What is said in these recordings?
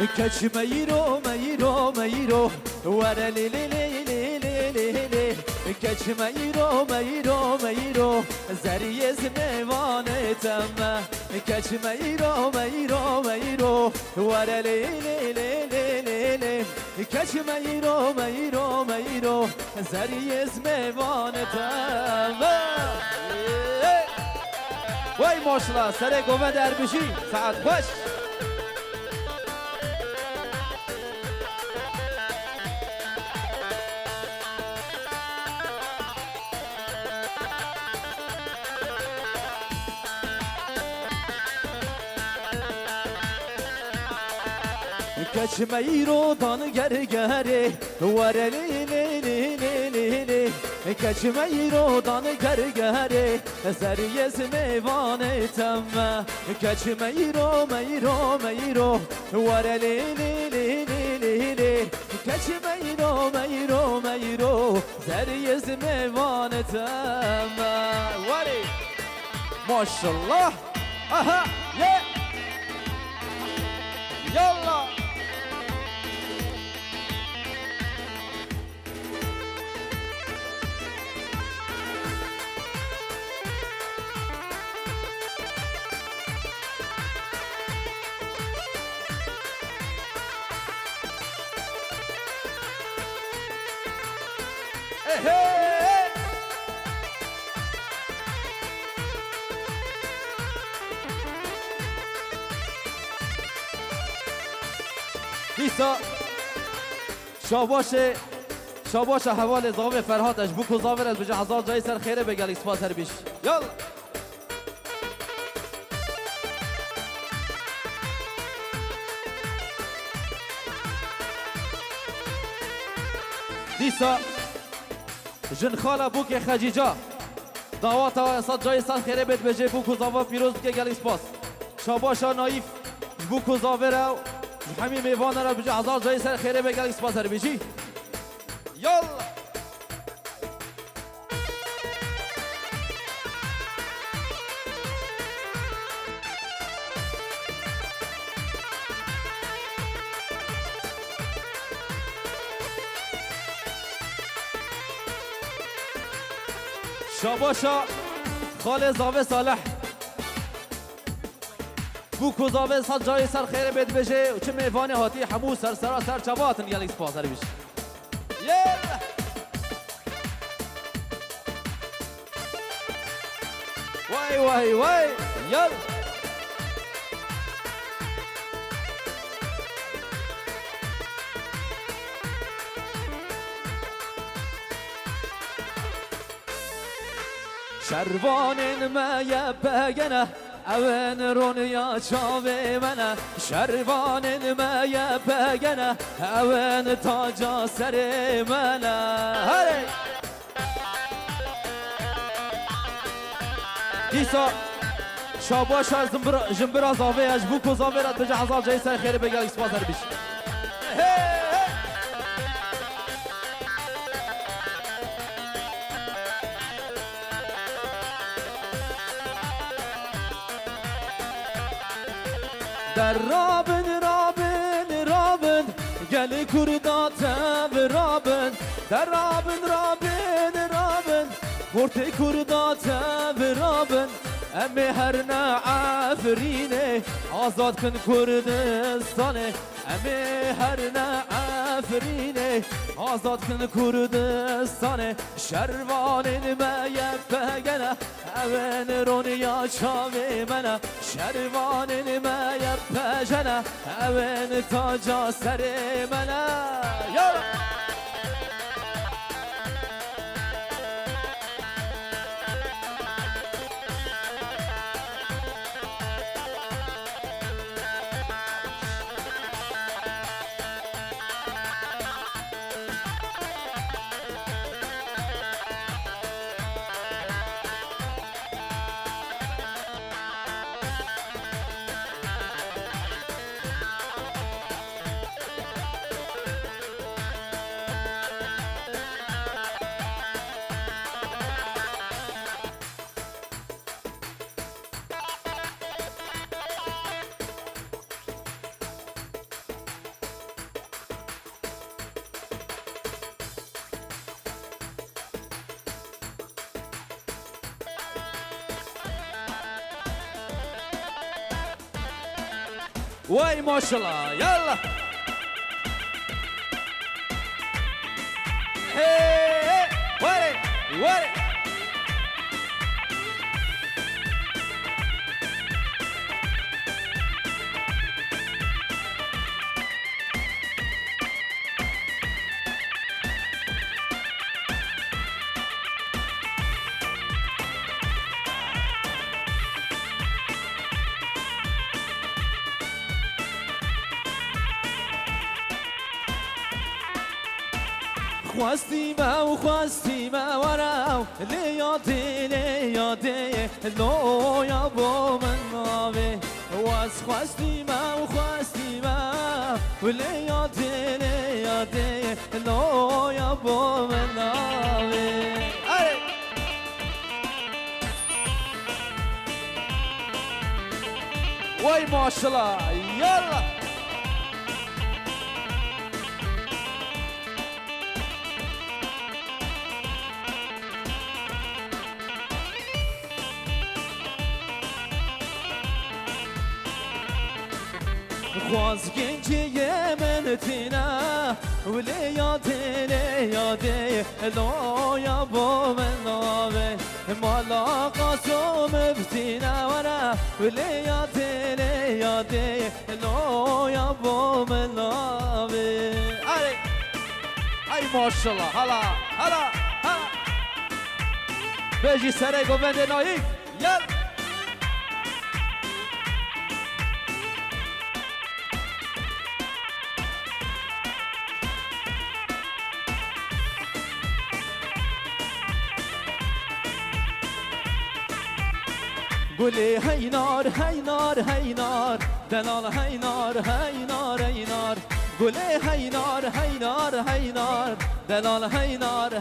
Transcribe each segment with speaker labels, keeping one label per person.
Speaker 1: كش ميرو ميرو ميرو ورا لي لي لي لي لي لي لي كش ميرو ميرو ميرو زري زميوان تم كش ميرو ميرو ميرو ورا لي لي لي لي لي لي كش ميرو ميرو ميرو زري زميوان تم وای ماشاءالله سر گوه دربشی ساعت خوش کچ میرو دان گرگره ور لی لی لی لی لی لی کچ میرو دان گرگره زریز میوان تم کچ میرو میرو میرو ور لی لی لی لی لی لی کچ میرو میرو میرو زریز میوان تم وری ماشاءالله اها یلا دیسا شاباش حوال زاوه فرهاتش بو زاور از بجا هزار جای سر خیره بگل اسپا سر بیش یالا دیسا جن خاله بو که خجیجا دعوات اصاد جای سر خیره بید بجه بو زاوه پیروز که گل اسپاس شاباشا نایف بو زاور همین میوان را بجا هزار جای سر خیره بگل اسپا سر بیشی یالا شاباشا خال زاوه صالح بو کوزاوه صد جای سر خیره بید بشه و چه میوان هاتی همو سر چواتن گل اسپا سر بیش یلا وای وای وای یلا شروان ما یبگنه اون رونیا چاوه منه شروان ما یبگنه اون تاجا سر منه هره دیسا شاباش از جنبرا زاوه اش بو زاوه رد بجا هزار جای سر خیره بگل اسپا سر بیش در رابن گل کردات رابن در رابن پورت کردات رابن امی هر عفرینه آزاد کن کردستانه امی هر عفرینه آزاد کن کردستانه شروان ما یبگنه اون رونیا چاوه منه شروان ما یبگنه اون تاجا سر منه یالا وای ماشالله یلا هی وای وای خواستی ما ورا لیادی لو یا با من ناوی واس خواستی ما لیادی لو یا با من ناوی وای ماشالله یلا خواز گنجی من تینا ولی یاده لو یا با من ناوه مالا قاسم بتینا ورا ولی یاده لو یا با من ناوه ای ماشالله هلا بجی سره گوونده نایی یل قولي هاي نار دلال هاي نار قولي هاي نار دلال هاي نار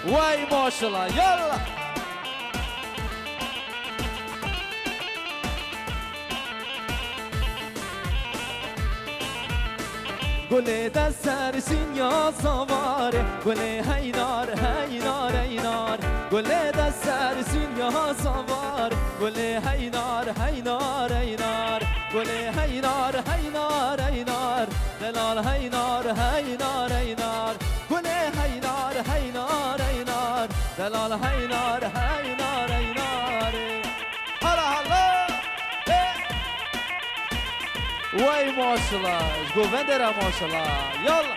Speaker 1: واي ما شاء الله يلا گل دست سرسین یا سواره گل هینار گل دست سرسین یا سواره گل هینار گل هینار دلال هینار گل هینار دلال هینار وای ماشالله گوونده را ماشالله یالا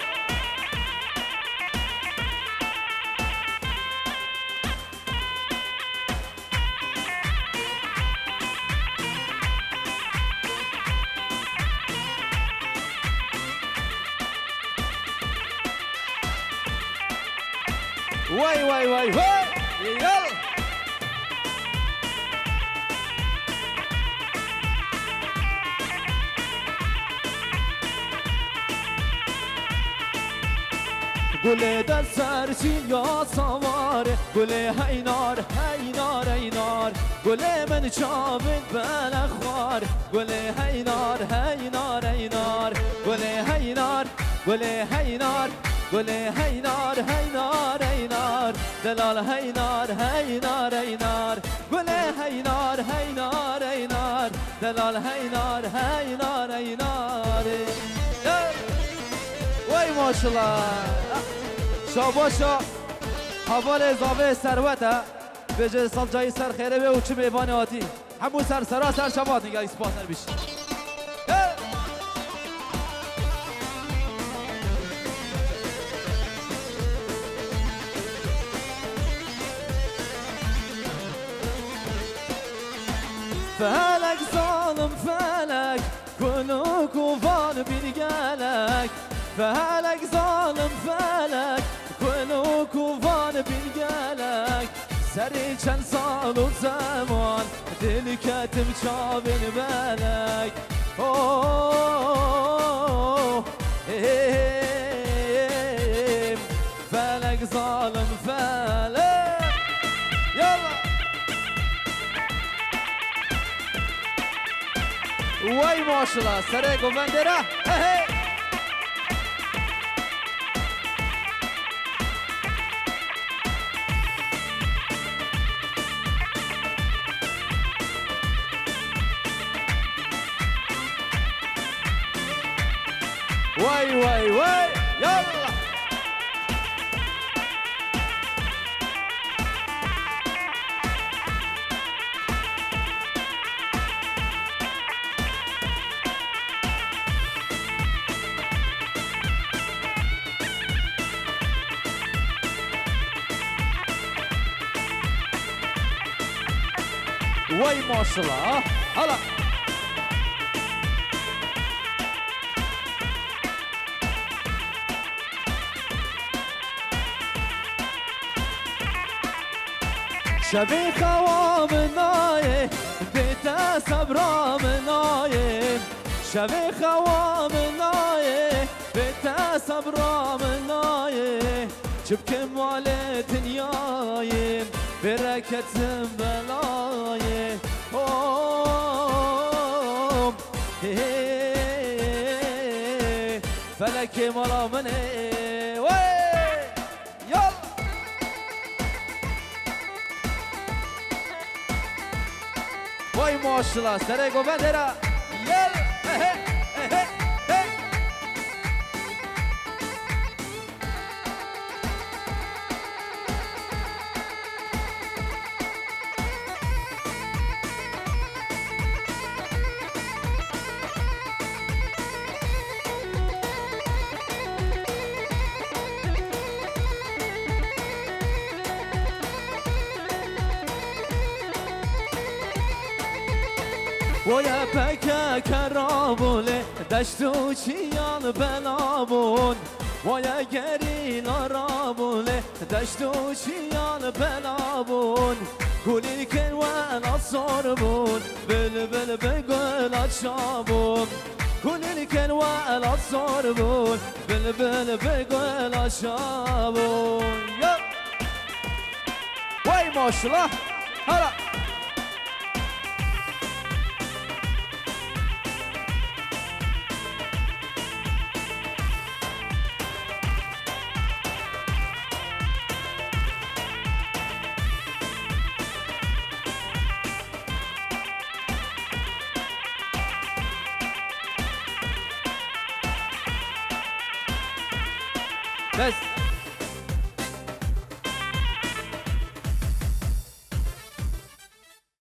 Speaker 1: وای یالا گل دست سرسین یا سواره گل هینار گل من چابد بلخوار گل هینار گل هینار دلال هینار گل هینار دلال هینار وای ماشالله شاباشا حوال اضافه ثروته به جای سال جایی سر خیره به اوچه میوان آتی همون سر شبات نگه ایسپاتر بیش فلک ظالم فلک کنو کوفان بیرگلک فلک ظالم فلک کنو کوفان بیرگلک سری چند سال و زمان دل کتم چابن بلک فلک ظالم فلک یالا وای ماشاءالله سر گوندره وای وای وای يلا وای ماشاءالله هلا شبی خواب نایه بیت صبرام نایه شبی خواب نایه بیت صبرام نایه چوب که مال دنیایه برکت بلایه فلک مالا منه وای ماشاءالله سر گوندره ویا پکه کرابوله دشتو چیان بلابون ویا گرین آرابوله دشتو چیان بلابون گلی که وانا صاربون بل بل بگل شابون گلی که وانا صاربون بل بل بگل شابون وای ماشاءالله هلا بس